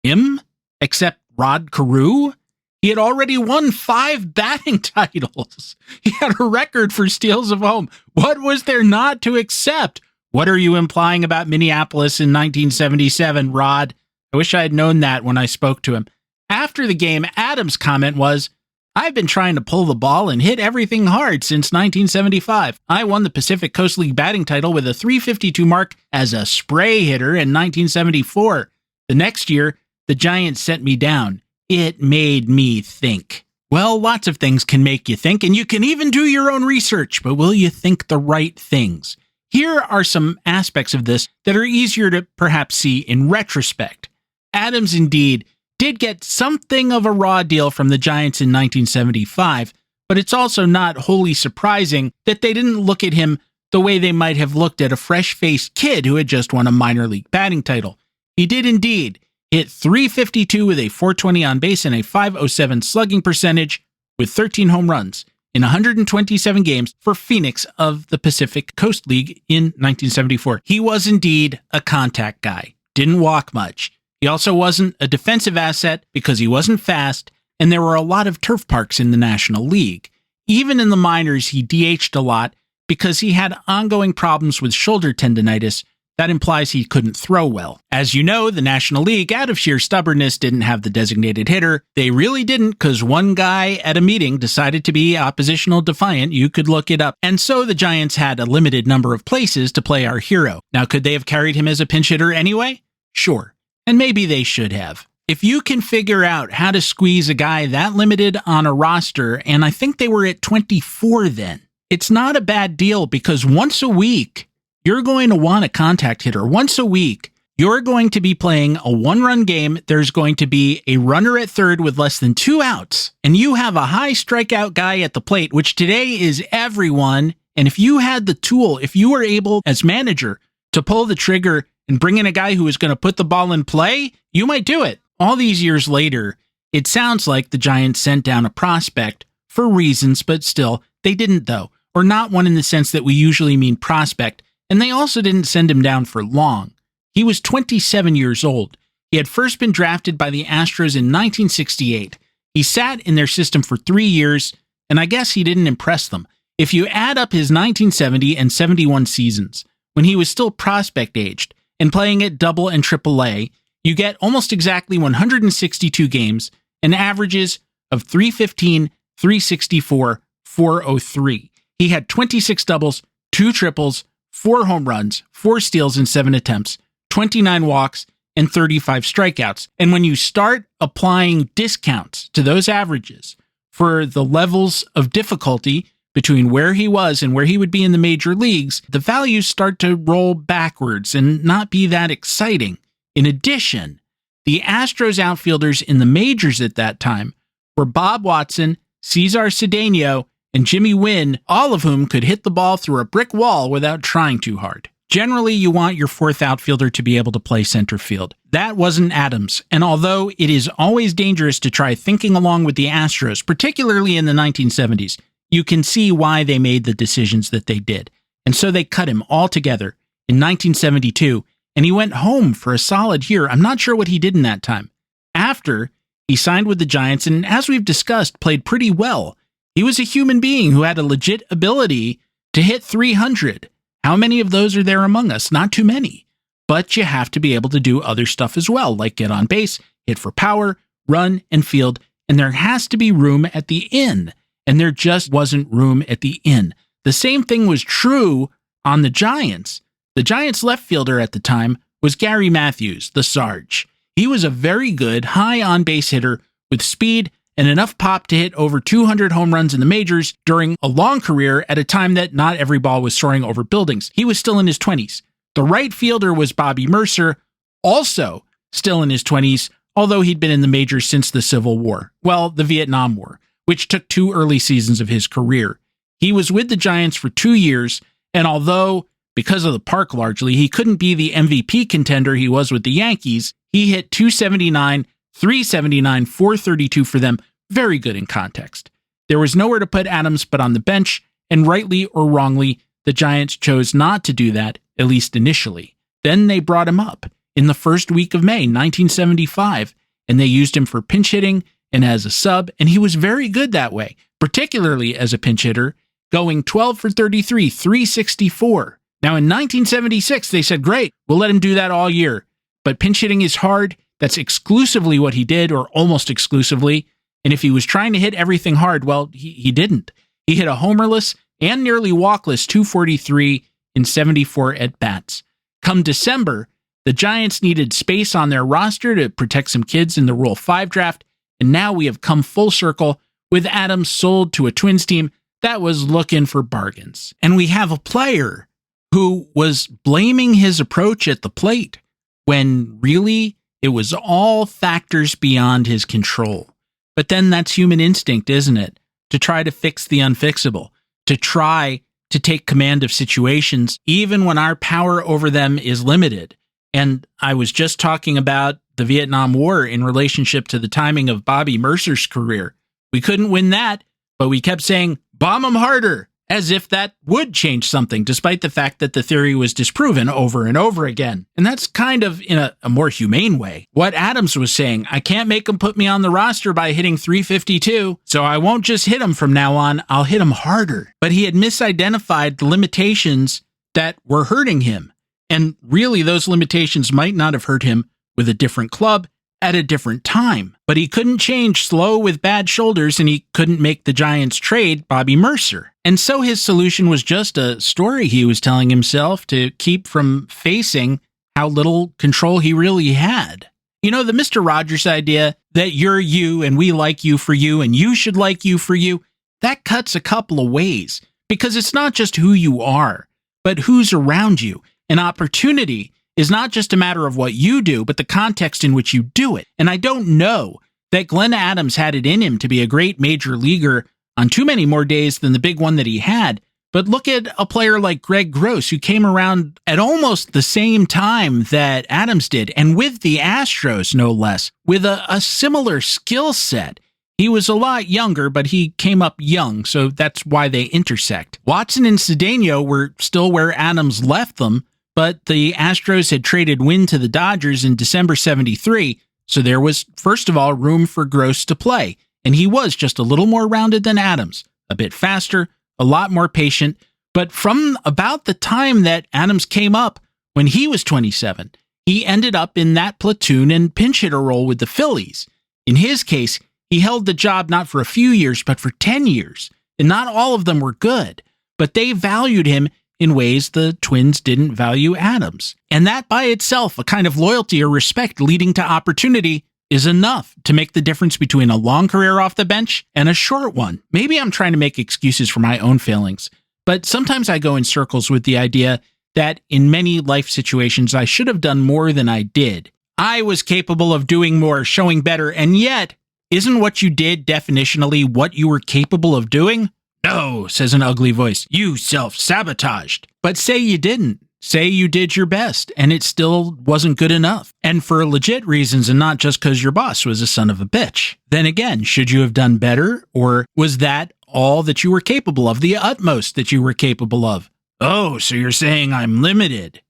Him? Accept Rod Carew? He had already won 5 batting titles. He had a record for steals of home. What was there not to accept? What are you implying about Minneapolis in 1977, Rod? I wish I had known that when I spoke to him. After the game, Adams' comment was, "I've been trying to pull the ball and hit everything hard since 1975. I won the Pacific Coast League batting title with a .352 mark as a spray hitter in 1974. The next year, the Giants sent me down. It made me think." Well, lots of things can make you think, and you can even do your own research, but will you think the right things? Here are some aspects of this that are easier to perhaps see in retrospect. Adams indeed did get something of a raw deal from the Giants in 1975, but it's also not wholly surprising that they didn't look at him the way they might have looked at a fresh-faced kid who had just won a minor league batting title. He did indeed hit .352 with a .420 on base and a .507 slugging percentage with 13 home runs in 127 games for Phoenix of the Pacific Coast League in 1974. He was indeed a contact guy. Didn't walk much. He also wasn't a defensive asset because he wasn't fast, and there were a lot of turf parks in the National League. Even in the minors, he DH'd a lot because he had ongoing problems with shoulder tendonitis. That implies he couldn't throw well. As you know, the National League, out of sheer stubbornness, didn't have the designated hitter. They really didn't, because one guy at a meeting decided to be oppositional defiant. You could look it up. And so the Giants had a limited number of places to play our hero. Now, could they have carried him as a pinch hitter anyway? Sure. And maybe they should have. If you can figure out how to squeeze a guy that limited on a roster, and I think they were at 24 then, it's not a bad deal, because once a week, you're going to want a contact hitter. Once a week, you're going to be playing a one-run game. There's going to be a runner at third with less than 2 outs, and you have a high strikeout guy at the plate, which today is everyone. And if you had the tool, if you were able as manager to pull the trigger and bring in a guy who is going to put the ball in play, you might do it. All these years later, it sounds like the Giants sent down a prospect for reasons, but still, they didn't though, or not one in the sense that we usually mean prospect. And they also didn't send him down for long. He was 27 years old. He had first been drafted by the Astros in 1968. He sat in their system for 3 years, and I guess he didn't impress them. If you add up his 1970 and 71 seasons, when he was still prospect aged and playing at Double and Triple A, you get almost exactly 162 games and averages of 315, 364, 403. He had 26 doubles, 2 triples, 4 home runs, 4 steals in 7 attempts, 29 walks, and 35 strikeouts. And when you start applying discounts to those averages for the levels of difficulty between where he was and where he would be in the major leagues, the values start to roll backwards and not be that exciting. In addition, the Astros outfielders in the majors at that time were Bob Watson, Cesar Cedeno, and Jimmy Wynn, all of whom could hit the ball through a brick wall without trying too hard. Generally, you want your fourth outfielder to be able to play center field. That wasn't Adams, and although it is always dangerous to try thinking along with the Astros, particularly in the 1970s, you can see why they made the decisions that they did. And so they cut him altogether in 1972, and he went home for a solid year. I'm not sure what he did in that time. After, he signed with the Giants, and as we've discussed, played pretty well. He was a human being who had a legit ability to hit 300. How many of those are there among us? Not too many. But you have to be able to do other stuff as well, like get on base, hit for power, run, and field. And there has to be room at the inn. And there just wasn't room at the inn. The same thing was true on the Giants. The Giants' left fielder at the time was Gary Matthews, the Sarge. He was a very good, high on-base hitter with speed and enough pop to hit over 200 home runs in the majors during a long career at a time that not every ball was soaring over buildings. He was still in his 20s. The right fielder was Bobby Mercer, also still in his 20s, although he'd been in the majors since the Civil War. Well, the Vietnam War, which took 2 early seasons of his career. He was with the Giants for 2 years, and although, because of the park largely, he couldn't be the MVP contender he was with the Yankees, he hit 279, 379, 432 for them. Very good in context. There was nowhere to put Adams but on the bench, and rightly or wrongly, the Giants chose not to do that, at least initially. Then they brought him up in the first week of May, 1975, and they used him for pinch hitting and as a sub, and he was very good that way, particularly as a pinch hitter, going 12 for 33, 364. Now in 1976, they said, great, we'll let him do that all year. But pinch hitting is hard. That's exclusively what he did, or almost exclusively. And if he was trying to hit everything hard, well, he didn't. He hit a homerless and nearly walkless 243 in 74 at-bats. Come December, the Giants needed space on their roster to protect some kids in the Rule 5 draft, and now we have come full circle with Adams sold to a Twins team that was looking for bargains. And we have a player who was blaming his approach at the plate when really it was all factors beyond his control. But then that's human instinct, isn't it? To try to fix the unfixable, to try to take command of situations, even when our power over them is limited. And I was just talking about the Vietnam War in relationship to the timing of Bobby Mercer's career. We couldn't win that, but we kept saying, bomb them harder. as if that would change something, despite the fact that the theory was disproven over and over again. And that's kind of in a more humane way. What Adams was saying, I can't make him put me on the roster by hitting .352, so I won't just hit him from now on, I'll hit him harder. But he had misidentified the limitations that were hurting him. And really, those limitations might not have hurt him with a different club at a different time. But he couldn't change slow with bad shoulders, and he couldn't make the Giants trade Bobby Mercer. And so his solution was just a story he was telling himself to keep from facing how little control he really had. You know, the Mr. Rogers idea that you're you and we like you for you and you should like you for you, that cuts a couple of ways, because it's not just who you are, but who's around you. An opportunity is not just a matter of what you do, but the context in which you do it. And I don't know that Glenn Adams had it in him to be a great major leaguer on too many more days than the big one that he had. But look at a player like Greg Gross, who came around at almost the same time that Adams did, and with the Astros, no less, with a similar skill set. He was a lot younger, but he came up young, so that's why they intersect. Watson and Cedeno were still where Adams left them, but the Astros had traded Wynn to the Dodgers in December '73, so there was, first of all, room for Gross to play, and he was just a little more rounded than Adams, a bit faster, a lot more patient. But from about the time that Adams came up, when he was 27, he ended up in that platoon and pinch hitter role with the Phillies. In his case, he held the job not for a few years, but for 10 years, and not all of them were good, but they valued him in ways the Twins didn't value Adams. And that by itself, a kind of loyalty or respect leading to opportunity, is enough to make the difference between a long career off the bench and a short one. Maybe I'm trying to make excuses for my own failings, but sometimes I go in circles with the idea that in many life situations I should have done more than I did. I was capable of doing more, showing better, and yet, isn't what you did definitionally what you were capable of doing? No, says an ugly voice. You self-sabotaged. But say you didn't. Say you did your best, and it still wasn't good enough. And for legit reasons, and not just because your boss was a son of a bitch. Then again, should you have done better? Or was that all that you were capable of, the utmost that you were capable of? Oh, so you're saying I'm limited.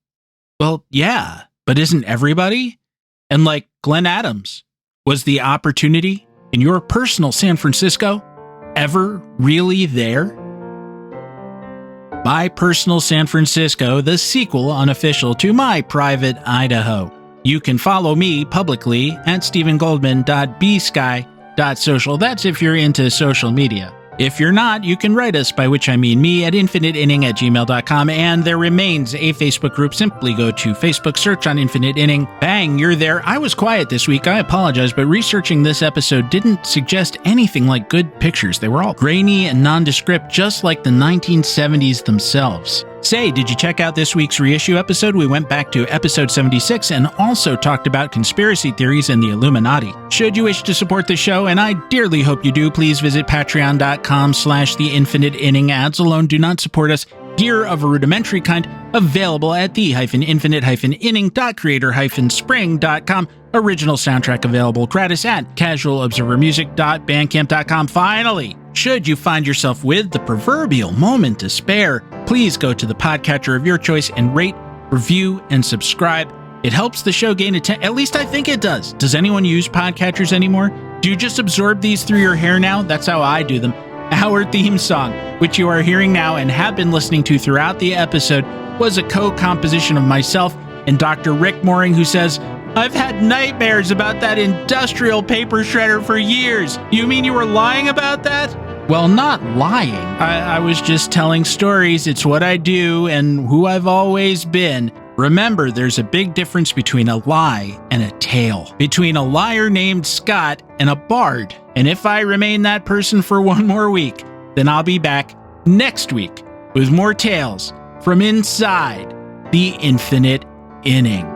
Well, yeah, but isn't everybody? And like Glenn Adams, was the opportunity in your personal San Francisco ever really there? My Personal San Francisco, the sequel unofficial to My Private Idaho. You can follow me publicly at stephengoldman.bsky.social. That's if you're into social media. If you're not, you can write us, by which I mean me, at infiniteinning@gmail.com, and there remains a Facebook group. Simply go to Facebook, search on Infinite Inning. Bang, you're there. I was quiet this week, I apologize, but researching this episode didn't suggest anything like good pictures. They were all grainy and nondescript, just like the 1970s themselves. Say, did you check out this week's reissue episode? We went back to episode 76 and also talked about conspiracy theories and the Illuminati. Should you wish to support the show, and I dearly hope you do, please visit patreon.com/The Infinite Inning. Ads alone do not support us. Gear of a rudimentary kind available at the-infinite-inning.creator-spring.com. Original soundtrack available gratis at casualobservermusic.bandcamp.com. Finally, should you find yourself with the proverbial moment to spare, please go to the podcatcher of your choice and rate, review, and subscribe. It helps the show gain attention. At least I think it does. Does anyone use podcatchers anymore? Do you just absorb these through your hair now? That's how I do them. Our theme song, which you are hearing now and have been listening to throughout the episode, was a co-composition of myself and Dr. Rick Mooring, who says, I've had nightmares about that industrial paper shredder for years. You mean you were lying about that? Well, not lying. I was just telling stories. It's what I do and who I've always been. Remember, there's a big difference between a lie and a tale. Between a liar named Scott and a bard. And if I remain that person for one more week, then I'll be back next week with more tales from inside the Infinite Inning.